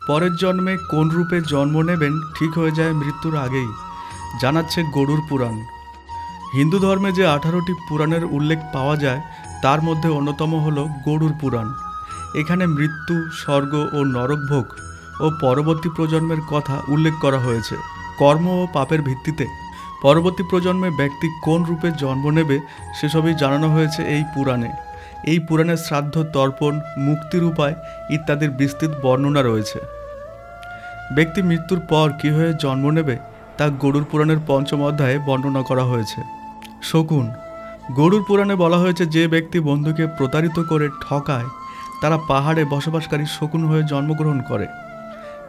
পরের জন্মে কোন রূপে জন্ম নেবেন ঠিক হয়ে যায় মৃত্যুর আগেই, জানাচ্ছে গরুড় পুরাণ। হিন্দু ধর্মে যে 18টি পুরাণের উল্লেখ পাওয়া যায় তার মধ্যে অন্যতম হল গরুড় পুরাণ। এখানে মৃত্যু, স্বর্গ ও নরকভোগ ও পরবর্তী প্রজন্মের কথা উল্লেখ করা হয়েছে। কর্ম ও পাপের ভিত্তিতে পরবর্তী প্রজন্মে ব্যক্তি কোন রূপে জন্ম নেবে সেসবই জানানো হয়েছে এই পুরাণে। এই পুরাণে শ্রাদ্ধ, তর্পণ, মুক্তির উপায় ইত্যাদির বিস্তৃত বর্ণনা রয়েছে। ব্যক্তি মৃত্যুর পর কী হয়ে জন্ম নেবে তা গরুড় পুরাণের 5ম অধ্যায়ে বর্ণনা করা হয়েছে। শকুন। গরুড় পুরাণে বলা হয়েছে যে ব্যক্তি বন্ধুকে প্রতারিত করে ঠকায় তারা পাহাড়ে বসবাসকারী শকুন হয়ে জন্মগ্রহণ করে।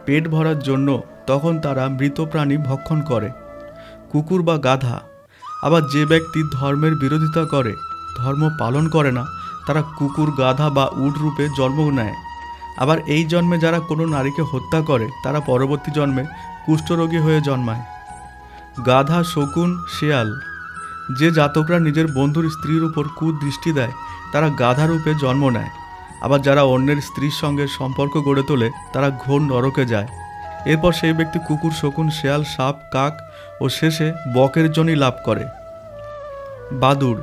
পেট ভরার জন্য তখন তারা মৃত প্রাণী ভক্ষণ করে, কুকুর বা গাধা। আবার যে ব্যক্তি ধর্মের বিরোধিতা করে, ধর্ম পালন করে না, তারা কুকুর, গাধা বা উট রূপে জন্ম নেয়। আবার এই জন্মে যারা কোনো নারীকে হত্যা করে তারা পরবর্তী জন্মে কুষ্ঠরোগী হয়ে জন্মায়। গাধা, শকুন, শেয়াল। যে জাতকরা নিজের বন্ধুর স্ত্রীর উপর কুদৃষ্টি দেয় তারা গাধা রূপে জন্ম নেয়। আবার যারা অন্যের স্ত্রীর সঙ্গে সম্পর্ক গড়ে তোলে তারা ঘোর নরকে যায়। এরপর সেই ব্যক্তি কুকুর, শকুন, শেয়াল, সাপ, কাক ও শেষে বকের জনি লাভ করে। বাদুড়।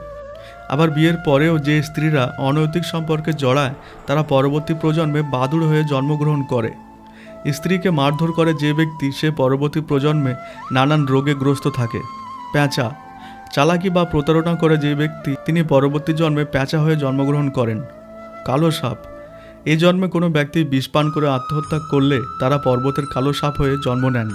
আবার বিয়ের পরেও যে স্ত্রীরা অনৈতিক সম্পর্কে জড়ায় তারা পরবর্তী প্রজন্মে বাদুড় হয়ে জন্মগ্রহণ করে। স্ত্রীকে মারধর করে যে ব্যক্তি সে পরবর্তী প্রজন্মে নানান রোগে গ্রস্ত থাকে। প্যাঁচা। চালাকি বা প্রতারণা করে যে ব্যক্তি তিনি পরবর্তী জন্মে প্যাঁচা হয়ে জন্মগ্রহণ করেন। কালো সাপ। এই জন্মে কোনো ব্যক্তি বিষ পান করে আত্মহত্যা করলে তারা পর্বতের কালো সাপ হয়ে জন্ম নেন।